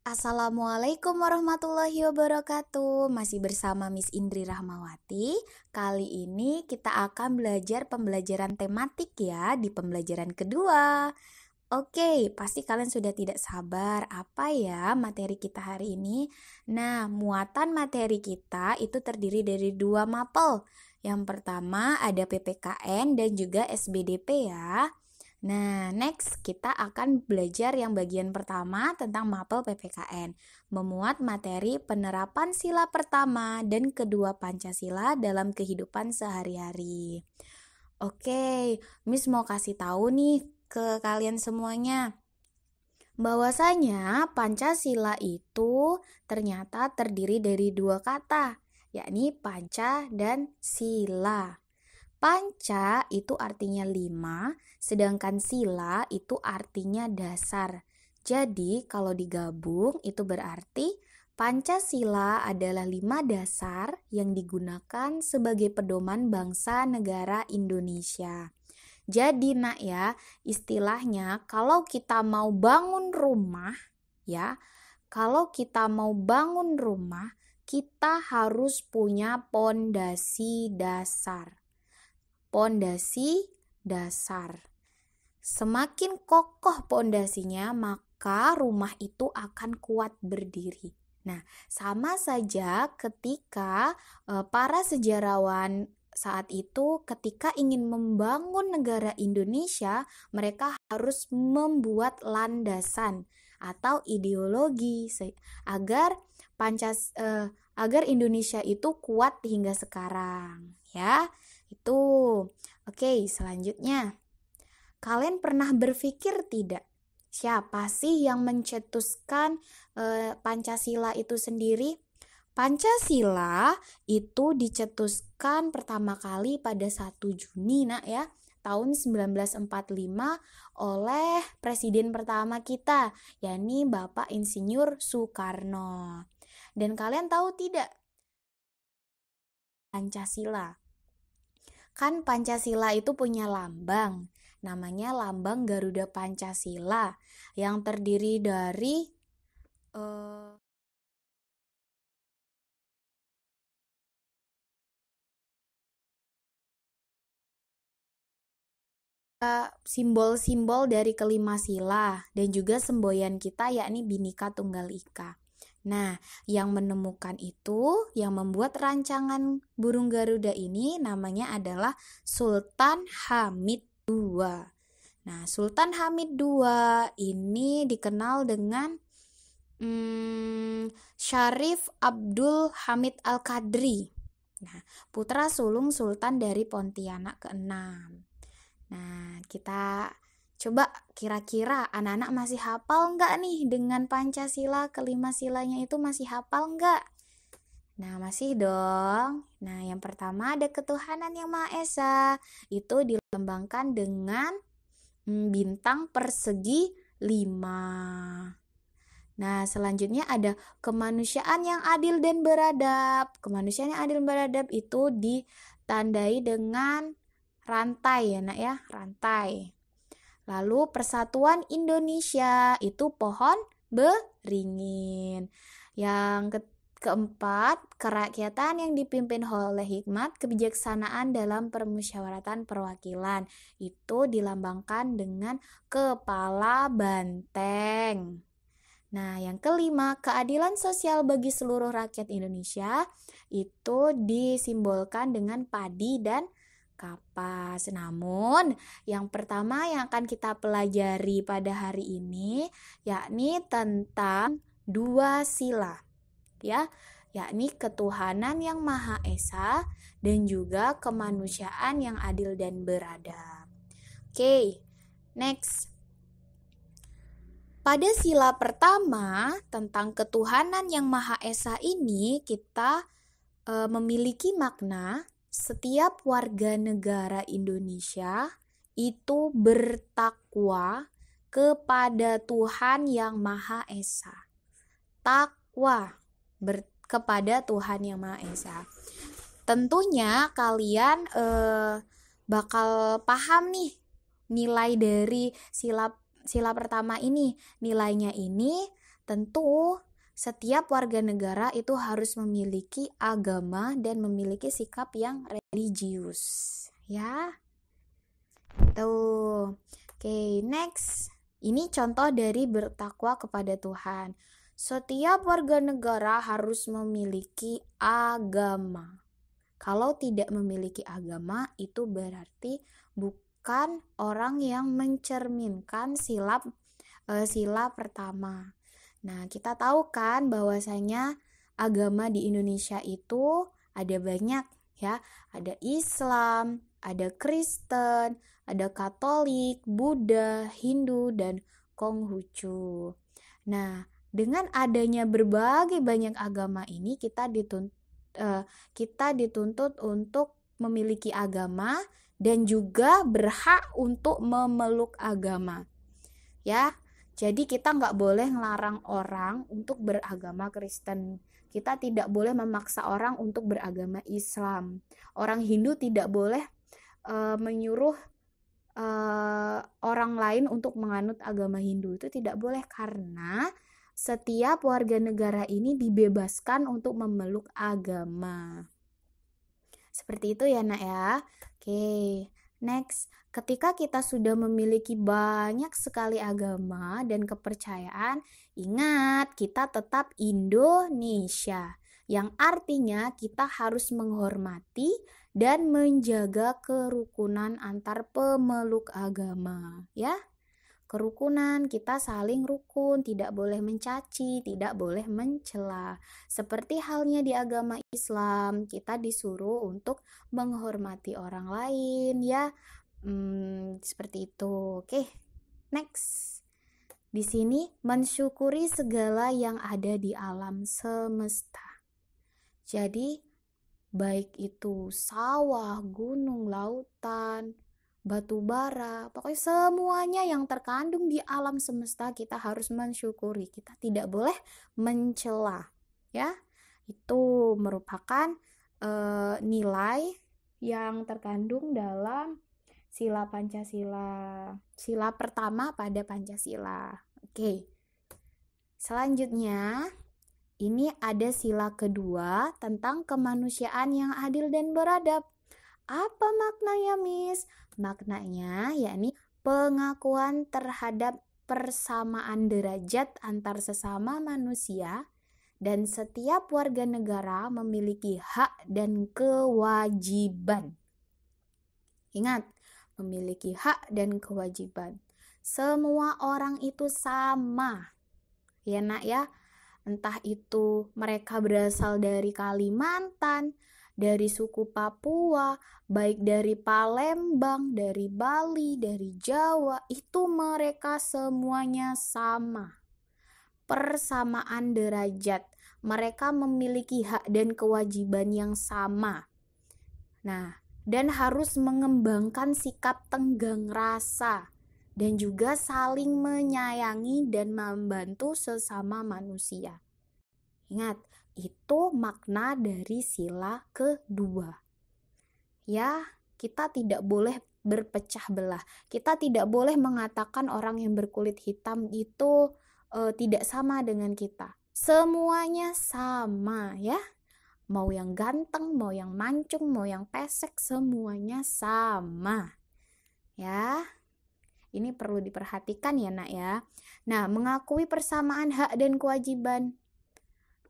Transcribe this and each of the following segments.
Assalamualaikum warahmatullahi wabarakatuh. Masih bersama Miss Indri Rahmawati. Kali ini kita akan belajar pembelajaran tematik ya di pembelajaran kedua. Oke, pasti kalian sudah tidak sabar apa ya materi kita hari ini. Nah, muatan materi kita itu terdiri dari 2 mapel. Yang pertama ada PPKN dan juga SBDP ya. Nah, next kita akan belajar yang bagian pertama tentang mapel PPKN, memuat materi penerapan sila pertama dan kedua Pancasila dalam kehidupan sehari-hari. Oke, Miss mau kasih tahu nih ke kalian semuanya, bahwasanya Pancasila itu ternyata terdiri dari 2 kata, yakni panca dan sila. Panca itu artinya 5, sedangkan sila itu artinya dasar. Jadi kalau digabung itu berarti Pancasila adalah 5 dasar yang digunakan sebagai pedoman bangsa negara Indonesia. Jadi nak ya, istilahnya kalau kita mau bangun rumah ya, kita harus punya pondasi dasar. Pondasi dasar. Semakin kokoh pondasinya, maka rumah itu akan kuat berdiri. Nah, sama saja ketika para sejarawan saat itu ketika ingin membangun negara Indonesia, mereka harus membuat landasan atau ideologi agar Indonesia itu kuat hingga sekarang, ya. Itu. Oke, selanjutnya. Kalian pernah berpikir tidak? Siapa sih yang mencetuskan Pancasila itu sendiri? Pancasila itu dicetuskan pertama kali pada 1 Juni ya, tahun 1945 oleh presiden pertama kita, yakni Bapak Insinyur Soekarno. Dan kalian tahu tidak Pancasila? Kan Pancasila itu punya lambang, namanya lambang Garuda Pancasila, yang terdiri dari simbol-simbol dari kelima sila dan juga semboyan kita yakni Bhinneka Tunggal Ika. Nah, yang menemukan itu, yang membuat rancangan burung Garuda ini namanya adalah Sultan Hamid II. Nah, Sultan Hamid II ini dikenal dengan Syarif Abdul Hamid Al-Qadri. Nah, putra sulung Sultan dari Pontianak ke-6. Nah, kita coba kira-kira anak-anak masih hafal nggak nih dengan Pancasila, kelima silanya itu masih hafal nggak? Nah, masih dong. Nah, yang pertama ada ketuhanan yang Maha Esa. Itu dilambangkan dengan bintang persegi 5. Nah, selanjutnya ada kemanusiaan yang adil dan beradab. Kemanusiaan yang adil dan beradab itu ditandai dengan rantai ya nak ya, rantai. Lalu persatuan Indonesia itu pohon beringin. Yang keempat, kerakyatan yang dipimpin oleh hikmat kebijaksanaan dalam permusyawaratan perwakilan. Itu dilambangkan dengan kepala banteng. Nah, yang kelima, keadilan sosial bagi seluruh rakyat Indonesia itu disimbolkan dengan padi dan kapas. Namun, yang pertama yang akan kita pelajari pada hari ini yakni tentang 2 sila, ya, yakni ketuhanan yang Maha Esa dan juga kemanusiaan yang adil dan beradab. Oke, next. Pada sila pertama tentang ketuhanan yang Maha Esa ini kita memiliki makna setiap warga negara Indonesia itu bertakwa kepada Tuhan yang Maha Esa. Takwa kepada Tuhan yang Maha Esa. Tentunya kalian bakal paham nih nilai dari sila pertama ini. Nilainya ini tentu setiap warga negara itu harus memiliki agama dan memiliki sikap yang religius, ya. Tuh. Oke, next. Ini contoh dari bertakwa kepada Tuhan. Setiap warga negara harus memiliki agama. Kalau tidak memiliki agama, itu berarti bukan orang yang mencerminkan sila pertama. Nah, kita tahu kan bahwasanya agama di Indonesia itu ada banyak, ya. Ada Islam, ada Kristen, ada Katolik, Buddha, Hindu, dan Konghucu. Nah, dengan adanya berbagai banyak agama ini, kita dituntut untuk memiliki agama dan juga berhak untuk memeluk agama, ya. Jadi kita nggak boleh ngelarang orang untuk beragama Kristen. Kita tidak boleh memaksa orang untuk beragama Islam. Orang Hindu tidak boleh menyuruh orang lain untuk menganut agama Hindu. Itu tidak boleh, karena setiap warga negara ini dibebaskan untuk memeluk agama. Seperti itu ya, Nak, ya. Oke, next. Ketika kita sudah memiliki banyak sekali agama dan kepercayaan, ingat, kita tetap Indonesia, yang artinya kita harus menghormati dan menjaga kerukunan antar pemeluk agama, ya. Kerukunan, kita saling rukun, tidak boleh mencaci, tidak boleh mencela. Seperti halnya di agama Islam, kita disuruh untuk menghormati orang lain, ya. Seperti itu. Oke, next. Di sini mensyukuri segala yang ada di alam semesta. Jadi baik itu sawah, gunung, lautan, batu bara, pokoknya semuanya yang terkandung di alam semesta kita harus mensyukuri. Kita tidak boleh mencela, ya. Itu merupakan nilai yang terkandung dalam sila Pancasila, sila pertama pada Pancasila. Oke. Selanjutnya, ini ada sila kedua tentang kemanusiaan yang adil dan beradab. Apa maknanya, Miss? Maknanya yakni pengakuan terhadap persamaan derajat antar sesama manusia, dan setiap warga negara memiliki hak dan kewajiban. Ingat, memiliki hak dan kewajiban. Semua orang itu sama, ya, Nak, ya. Entah itu mereka berasal dari Kalimantan, dari suku Papua, baik dari Palembang, dari Bali, dari Jawa, itu mereka semuanya sama. Persamaan derajat, mereka memiliki hak dan kewajiban yang sama. Nah, dan harus mengembangkan sikap tenggang rasa dan juga saling menyayangi dan membantu sesama manusia. Ingat, itu makna dari sila kedua. Ya, kita tidak boleh berpecah belah. Kita tidak boleh mengatakan orang yang berkulit hitam itu tidak sama dengan kita. Semuanya sama, ya. Mau yang ganteng, mau yang mancung, mau yang pesek, semuanya sama. Ya. Ini perlu diperhatikan ya, Nak, ya. Nah, mengakui persamaan hak dan kewajiban.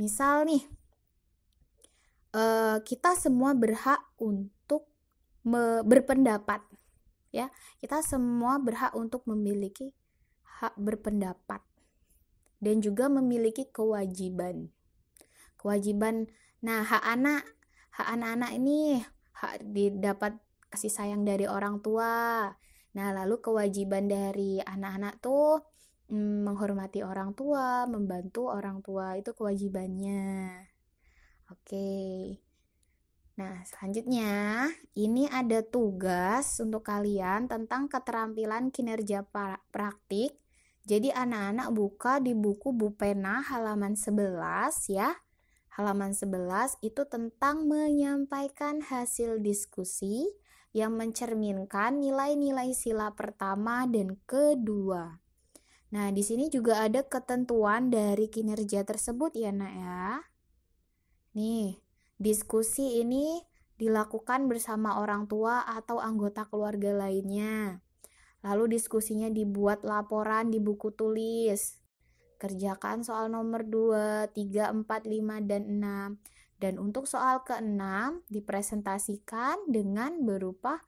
Misal nih, kita semua berhak untuk berpendapat, ya. Kita semua berhak untuk memiliki hak berpendapat dan juga memiliki kewajiban. Nah, hak anak-anak ini hak didapat kasih sayang dari orang tua. Nah, lalu kewajiban dari anak-anak tuh menghormati orang tua, membantu orang tua, itu kewajibannya. Oke. Nah, selanjutnya ini ada tugas untuk kalian tentang keterampilan kinerja praktik. Jadi anak-anak buka di buku Bupena halaman 11, ya. Halaman 11 itu tentang menyampaikan hasil diskusi yang mencerminkan nilai-nilai sila pertama dan kedua. Nah, di sini juga ada ketentuan dari kinerja tersebut ya, Nak ya. Nih, diskusi ini dilakukan bersama orang tua atau anggota keluarga lainnya. Lalu diskusinya dibuat laporan di buku tulis. Kerjakan soal nomor 2, 3, 4, 5, dan 6. Dan untuk soal ke-6 dipresentasikan dengan berupa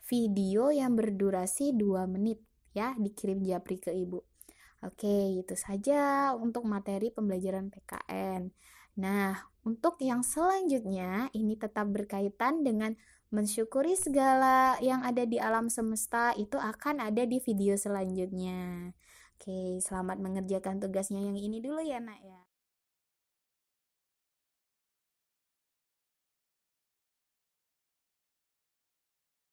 video yang berdurasi 2 menit ya, dikirim Japri ke Ibu. Oke, itu saja untuk materi pembelajaran PKN. Nah, untuk yang selanjutnya ini tetap berkaitan dengan mensyukuri segala yang ada di alam semesta, itu akan ada di video selanjutnya. Oke, selamat mengerjakan tugasnya yang ini dulu ya, Nak ya.